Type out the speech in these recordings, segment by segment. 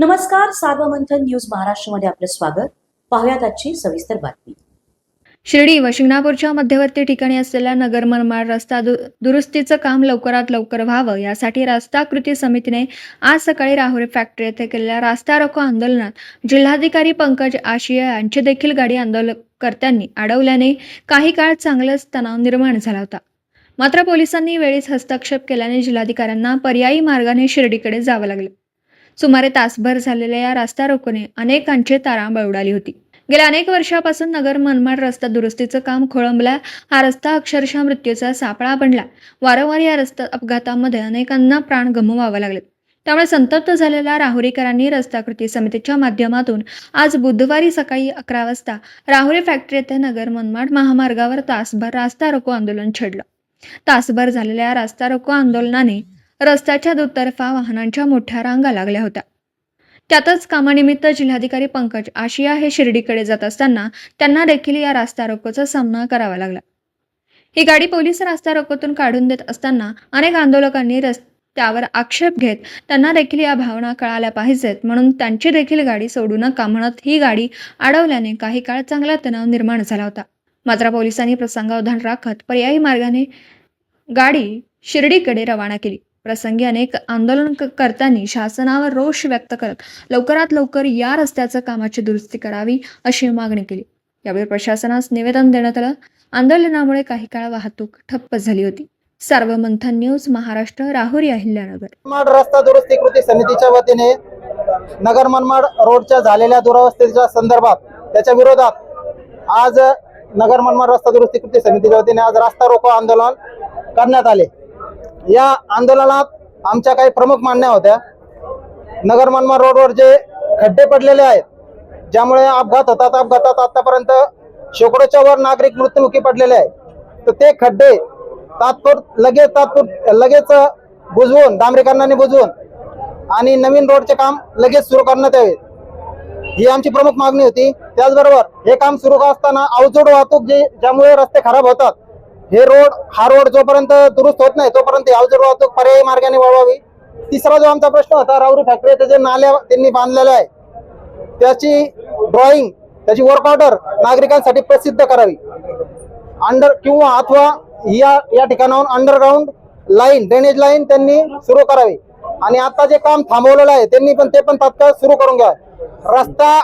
नमस्कार, सार्वमंथन न्यूज महाराष्ट्रमध्ये आपलं स्वागत. पाहुयात आजची सविस्तर बातमी. शिर्डी व शिंगणापूरच्या मध्यवर्ती ठिकाणी असलेल्या नगर मनमाड रस्ता दुरुस्तीचं काम लवकरात लवकर व्हावं यासाठी रस्ता कृती समितीने आज सकाळी राहुरी फॅक्टरी येथे केलेल्या रास्ता रोको आंदोलनात जिल्हाधिकारी पंकज आशिया यांची देखील गाडी आंदोलनकर्त्यांनी अडवल्याने काही काळ चांगलाच तणाव निर्माण झाला होता. मात्र पोलिसांनी वेळीच हस्तक्षेप केल्याने जिल्हाधिकाऱ्यांना पर्यायी मार्गाने शिर्डीकडे जावं लागलं. सुमारे तासभर झालेल्या या रस्ता रोकोने अनेकांची तारांबळ उडाली होती. गेल्या अनेक वर्षापासून नगर मनमाड रस्ता दुरुस्तीचं काम खोळंबलं. हा रस्ता अक्षरशः मृत्यूचा सापळा बनला. वारंवार या रस्ता अपघातांमध्ये अनेकांना प्राण गमवावे लागले. त्यामुळे संतप्त झालेल्या राहुरीकरांनी रस्ता कृती समितीच्या माध्यमातून आज बुधवारी सकाळी 11 वाजता राहुरी फॅक्टरी येथे नगर मनमाड महामार्गावर तासभर रास्ता रोको आंदोलन छेडलं. तासभर झालेल्या या रस्ता रोको आंदोलनाने रस्त्याच्या दुतर्फा वाहनांच्या मोठ्या रांगा लागल्या होत्या. त्यातच कामानिमित्त जिल्हाधिकारी पंकज आशिया हे शिर्डीकडे जात असताना त्यांना देखील या रास्ता रोकोचा सामना करावा लागला. ही गाडी पोलीस रास्ता रोकोतून काढून देत असताना अनेक आंदोलकांनी त्यावर आक्षेप घेत त्यांना देखील या भावना कळाल्या पाहिजेत म्हणून त्यांची देखील गाडी सोडू नका म्हणत ही गाडी अडवल्याने काही काळ चांगला तणाव निर्माण झाला होता. मात्र पोलिसांनी प्रसंगावधान राखत पर्यायी मार्गाने गाडी शिर्डीकडे रवाना केली. प्रसंगी अनेक आंदोलनकर्त्यांनी शासनावर रोष व्यक्त करत लवकरात लवकर या रस्त्याच्या कामाची दुरुस्ती करावी अशी मागणी केली. यावेळी प्रशासनास निवेदन देण्यात आलं. आंदोलनामुळे काही काळ वाहतूक ठप्प झाली होती. सार्वमंथन न्यूज महाराष्ट्र, राहुरी, अहिल्यानगर. मनमाड रस्ता दुरुस्ती कृती समितीच्या वतीने नगर मनमाड रोडच्या झालेल्या दुरावस्थेच्या संदर्भात त्याच्या विरोधात आज नगर मनमाड रस्ता दुरुस्ती कृती समितीच्या वतीने आज रास्ता रोको आंदोलन करण्यात आले. या आंदोलनात आमच्या काही प्रमुख मागण्या होत्या. नगर मनमाड रोडवर जे खड्डे पडलेले आहेत ज्यामुळे अपघात होतात, अपघातात आतापर्यंत शेकडोच्या वर नागरिक मृत्युमुखी पडलेले आहेत, तर ते खड्डे लगेच बुजवून डांबरीकरणाने बुजवून आणि नवीन रोडचे काम लगेच सुरू करण्यात यावे ही आमची प्रमुख मागणी होती. त्याचबरोबर हे काम सुरू असताना अवजड वाहतूक ज्यामुळे रस्ते खराब होतात, हा रोड जोपर्यंत दुरुस्त होत नाही तोपर्यंत अवजड वाहतूक पर्यायी मार्गाने वळवावी. तिसरा जो आमचा प्रश्न होता, राहुरी फॅक्टरीचे जे नाल्या त्यांनी बांधलेल्या आहे त्याची ड्रॉइंग, त्याची वर्क ऑर्डर नागरिकांसाठी प्रसिद्ध करावी. अथवा या ठिकाणाहून अंडरग्राउंड लाईन, ड्रेनेज लाईन त्यांनी सुरू करावी. आणि आता जे काम थांबवलेलं आहे त्यांनी ते पण तात्काळ सुरू करून घ्या. रस्ता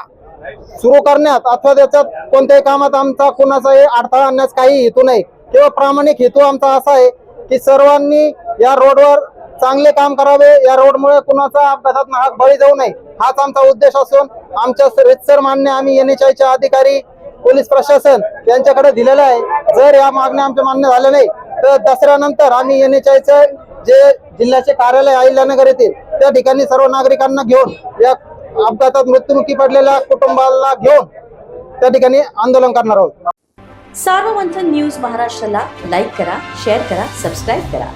सुरू करण्यात अथवा त्याच्यात कोणत्याही कामात आमचा कुणाचाही अडथळा आणण्यास काही हेतू नाही. किंवा प्रामाणिक हेतू आमचा असा आहे की सर्वांनी या रोडवर चांगले काम करावे. या रोडमुळे कुणाचा अपघातात नाहक बळी जाऊ नये हाच आमचा उद्देश असून आमच्या रितसर मान्य आम्ही NHI अधिकारी, पोलीस प्रशासन यांच्याकडे दिलेलं आहे. जर या मागण्या आमच्या मान्य झाल्या नाही तर दसऱ्यानंतर आम्ही NHI जे जिल्ह्याचे कार्यालय अहिल्यानगर येतील त्या ठिकाणी सर्व नागरिकांना घेऊन, या अपघातात मृत्युमुखी पडलेल्या कुटुंबाला घेऊन त्या ठिकाणी आंदोलन करणार आहोत. सार्वमंथन न्यूज महाराष्ट्राला लाईक करा, शेअर करा, सबस्क्राईब करा.